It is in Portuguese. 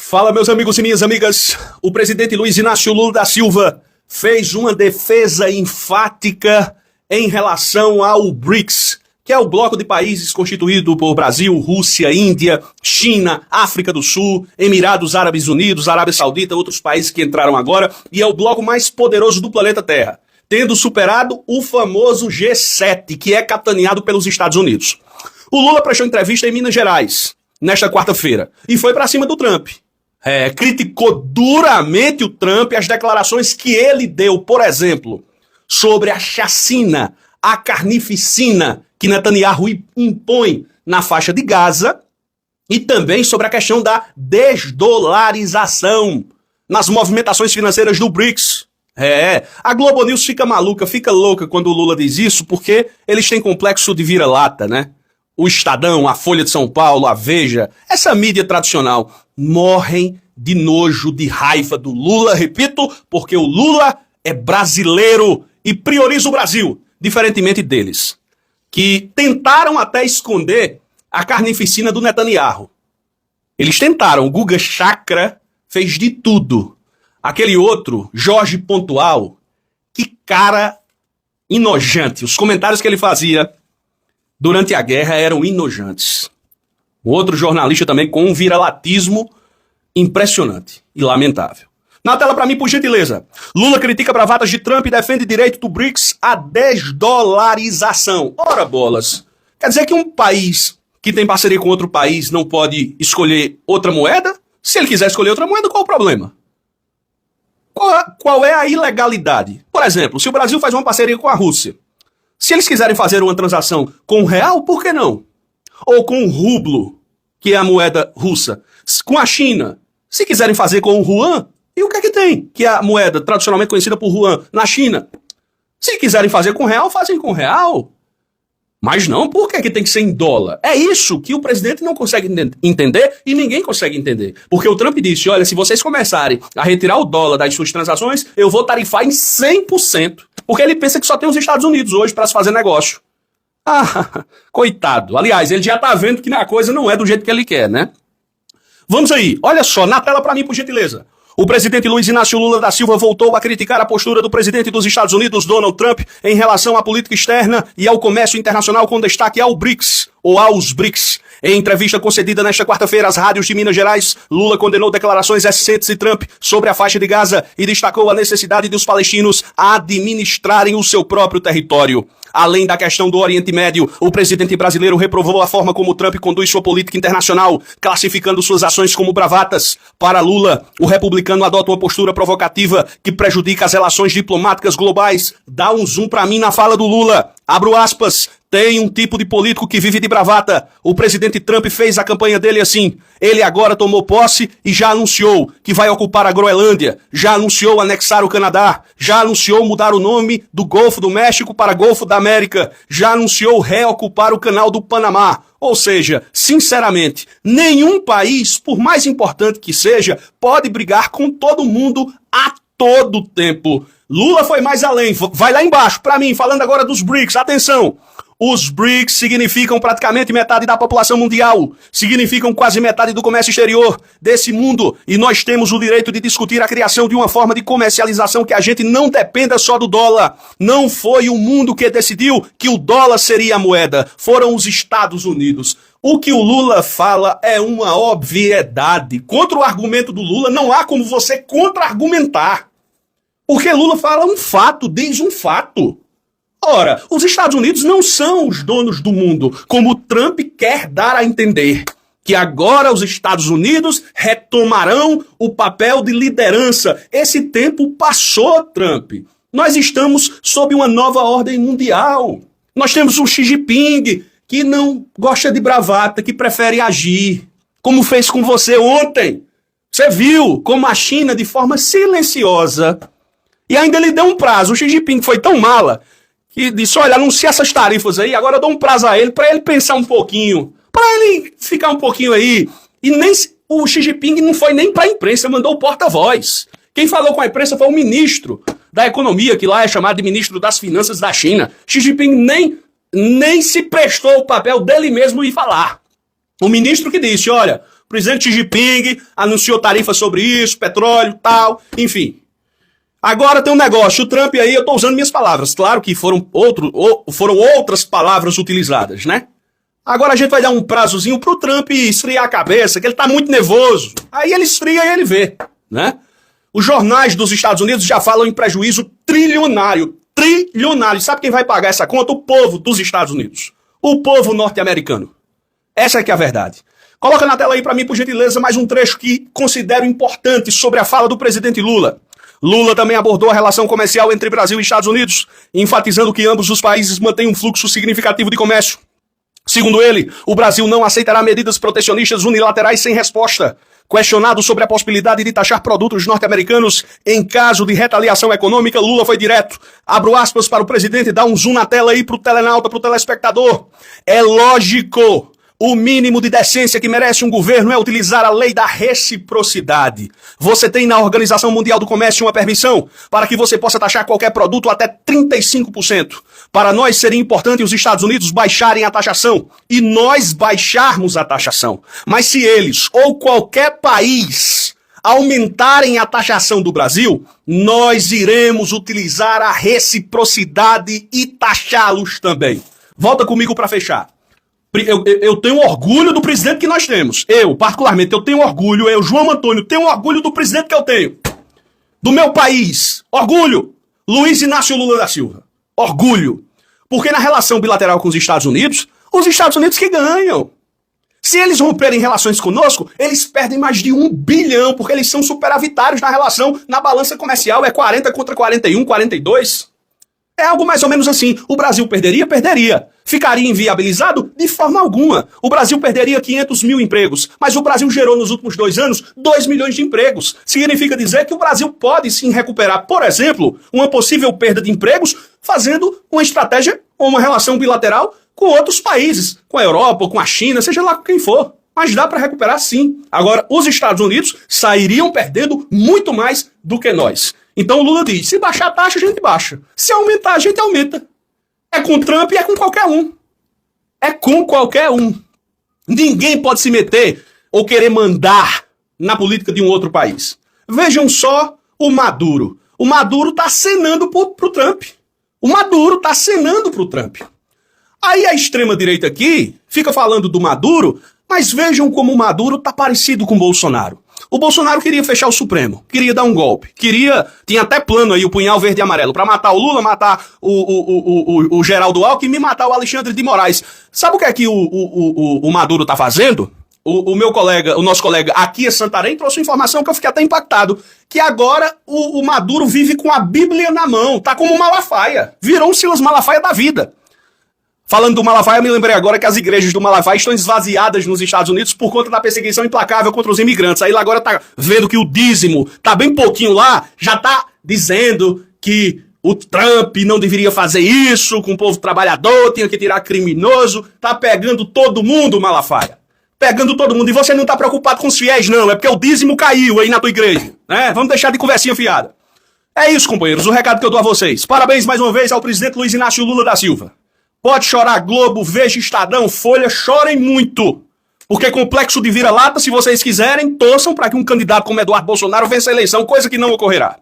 Fala, meus amigos e minhas amigas. O presidente Luiz Inácio Lula da Silva fez uma defesa enfática em relação ao BRICS, que é o bloco de países constituído por Brasil, Rússia, Índia, China, África do Sul, Emirados Árabes Unidos, Arábia Saudita, outros países que entraram agora, e é o bloco mais poderoso do planeta Terra, tendo superado o famoso G7, que é capitaneado pelos Estados Unidos. O Lula prestou entrevista em Minas Gerais, nesta quarta-feira, e foi para cima do Trump. Criticou duramente o Trump e as declarações que ele deu, por exemplo, sobre a chacina, a carnificina que Netanyahu impõe na faixa de Gaza e também sobre a questão da desdolarização nas movimentações financeiras do BRICS. A Globo News fica maluca, fica louca quando o Lula diz isso, porque eles têm complexo de vira-lata, né? O Estadão, a Folha de São Paulo, a Veja, essa mídia tradicional, morrem de nojo, de raiva do Lula, repito, porque o Lula é brasileiro e prioriza o Brasil, diferentemente deles, que tentaram até esconder a carnificina do Netanyahu. Eles tentaram, o Guga Chakra fez de tudo. Aquele outro, Jorge Pontual, que cara enojante. Os comentários que ele fazia durante a guerra eram enojantes. Outro jornalista também com um viralatismo impressionante e lamentável. Na tela para mim, por gentileza. Lula critica bravatas de Trump e defende direito do BRICS à desdolarização. Ora bolas. Quer dizer que um país que tem parceria com outro país não pode escolher outra moeda? Se ele quiser escolher outra moeda, qual o problema? Qual é a ilegalidade? Por exemplo, se o Brasil faz uma parceria com a Rússia, se eles quiserem fazer uma transação com o real, por que não? Ou com o rublo, que é a moeda russa. Com a China, se quiserem fazer com o yuan, e o que é que tem? Que é a moeda tradicionalmente conhecida por yuan na China. Se quiserem fazer com real, fazem com real. Mas não, por que tem que ser em dólar? É isso que o presidente não consegue entender e ninguém consegue entender. Porque o Trump disse, olha, se vocês começarem a retirar o dólar das suas transações, eu vou tarifar em 100%. Porque ele pensa que só tem os Estados Unidos hoje para se fazer negócio. Coitado. Aliás, ele já tá vendo que a coisa não é do jeito que ele quer, né? Vamos aí. Olha só, na tela para mim, por gentileza. O presidente Luiz Inácio Lula da Silva voltou a criticar a postura do presidente dos Estados Unidos, Donald Trump, em relação à política externa e ao comércio internacional, com destaque ao BRICS, ou aos BRICS. Em entrevista concedida nesta quarta-feira às rádios de Minas Gerais, Lula condenou declarações recentes de Trump sobre a faixa de Gaza e destacou a necessidade dos palestinos administrarem o seu próprio território. Além da questão do Oriente Médio, o presidente brasileiro reprovou a forma como Trump conduz sua política internacional, classificando suas ações como bravatas. Para Lula, o republicano adota uma postura provocativa que prejudica as relações diplomáticas globais. Dá um zoom pra mim na fala do Lula. Abro aspas. Tem um tipo de político que vive de bravata. O presidente Trump fez a campanha dele assim. Ele agora tomou posse e já anunciou que vai ocupar a Groenlândia. Já anunciou anexar o Canadá. Já anunciou mudar o nome do Golfo do México para Golfo da América. Já anunciou reocupar o Canal do Panamá. Ou seja, sinceramente, nenhum país, por mais importante que seja, pode brigar com todo mundo a todo tempo. Lula foi mais além. Vai lá embaixo, para mim, falando agora dos BRICS. Atenção! Os BRICS significam praticamente metade da população mundial, significam quase metade do comércio exterior desse mundo, e nós temos o direito de discutir a criação de uma forma de comercialização que a gente não dependa só do dólar. Não foi o mundo que decidiu que o dólar seria a moeda, foram os Estados Unidos. O que o Lula fala é uma obviedade. Contra o argumento do Lula não há como você contra-argumentar. Porque Lula fala um fato, diz um fato. Ora, os Estados Unidos não são os donos do mundo, como Trump quer dar a entender. Que agora os Estados Unidos retomarão o papel de liderança. Esse tempo passou, Trump. Nós estamos sob uma nova ordem mundial. Nós temos um Xi Jinping que não gosta de bravata, que prefere agir. Como fez com você ontem. Você viu como a China, de forma silenciosa, e ainda lhe deu um prazo. O Xi Jinping foi tão mala que disse, olha, anuncia essas tarifas aí, agora eu dou um prazo a ele para ele pensar um pouquinho, para ele ficar um pouquinho aí. E nem o Xi Jinping não foi nem para a imprensa, mandou o porta-voz. Quem falou com a imprensa foi o ministro da Economia, que lá é chamado de ministro das Finanças da China. Xi Jinping nem se prestou o papel dele mesmo em falar. O ministro que disse, olha, O presidente Xi Jinping anunciou tarifas sobre isso, petróleo, tal, enfim. Agora tem um negócio, o Trump aí, eu tô usando minhas palavras, claro que foram outras palavras utilizadas, né? Agora a gente vai dar um prazozinho pro Trump esfriar a cabeça, que ele tá muito nervoso. Aí ele esfria e ele vê, né? Os jornais dos Estados Unidos já falam em prejuízo trilionário. Trilionário. Sabe quem vai pagar essa conta? O povo dos Estados Unidos. O povo norte-americano. Essa é que é a verdade. Coloca na tela aí pra mim, por gentileza, mais um trecho que considero importante sobre a fala do presidente Lula. Lula também abordou a relação comercial entre Brasil e Estados Unidos, enfatizando que ambos os países mantêm um fluxo significativo de comércio. Segundo ele, o Brasil não aceitará medidas protecionistas unilaterais sem resposta. Questionado sobre a possibilidade de taxar produtos norte-americanos em caso de retaliação econômica, Lula foi direto. Abro aspas para o presidente, dá um zoom na tela aí pro telenauta, pro telespectador. É lógico. O mínimo de decência que merece um governo é utilizar a lei da reciprocidade. Você tem na Organização Mundial do Comércio uma permissão para que você possa taxar qualquer produto até 35%. Para nós seria importante os Estados Unidos baixarem a taxação e nós baixarmos a taxação. Mas se eles ou qualquer país aumentarem a taxação do Brasil, nós iremos utilizar a reciprocidade e taxá-los também. Volta comigo para fechar. Eu tenho orgulho do presidente que nós temos. Eu, particularmente, eu tenho orgulho. Eu, João Antônio, tenho orgulho do presidente que eu tenho. Do meu país. Orgulho. Luiz Inácio Lula da Silva. Orgulho. Porque na relação bilateral com os Estados Unidos que ganham. Se eles romperem relações conosco, eles perdem mais de 1 bilhão, porque eles são superavitários na relação, na balança comercial. É 40 contra 41, 42. É algo mais ou menos assim. O Brasil perderia? Perderia. Ficaria inviabilizado? De forma alguma. O Brasil perderia 500 mil empregos, mas o Brasil gerou nos últimos 2 anos 2 milhões de empregos. Significa dizer que o Brasil pode sim recuperar, por exemplo, uma possível perda de empregos fazendo uma estratégia ou uma relação bilateral com outros países, com a Europa, ou com a China, seja lá com quem for. Mas dá para recuperar sim. Agora, os Estados Unidos sairiam perdendo muito mais do que nós. Então o Lula diz, se baixar a taxa, a gente baixa. Se aumentar, a gente aumenta. É com Trump e é com qualquer um. É com qualquer um. Ninguém pode se meter ou querer mandar na política de um outro país. Vejam só o Maduro. O Maduro tá acenando pro Trump. O Maduro tá acenando pro Trump. Aí a extrema-direita aqui fica falando do Maduro, mas vejam como o Maduro tá parecido com o Bolsonaro. O Bolsonaro queria fechar o Supremo, queria dar um golpe, tinha até plano aí, o punhal verde e amarelo, pra matar o Lula, matar o Geraldo Alckmin e matar o Alexandre de Moraes. Sabe o que é que o Maduro tá fazendo? O nosso colega Aqui Santarém trouxe uma informação que eu fiquei até impactado, que agora o Maduro vive com a Bíblia na mão, tá como um Malafaia, virou um Silas Malafaia da vida. Falando do Malafaia, eu me lembrei agora que as igrejas do Malafaia estão esvaziadas nos Estados Unidos por conta da perseguição implacável contra os imigrantes. Aí lá agora tá vendo que o dízimo tá bem pouquinho lá, já tá dizendo que o Trump não deveria fazer isso com o povo trabalhador, tinha que tirar criminoso. Tá pegando todo mundo, Malafaia. Pegando todo mundo. E você não tá preocupado com os fiéis, não. É porque o dízimo caiu aí na tua igreja, né? Vamos deixar de conversinha fiada. É isso, companheiros, o recado que eu dou a vocês. Parabéns mais uma vez ao presidente Luiz Inácio Lula da Silva. Pode chorar Globo, Veja, Estadão, Folha, chorem muito. Porque complexo de vira-lata, se vocês quiserem, torçam para que um candidato como Eduardo Bolsonaro vença a eleição, coisa que não ocorrerá.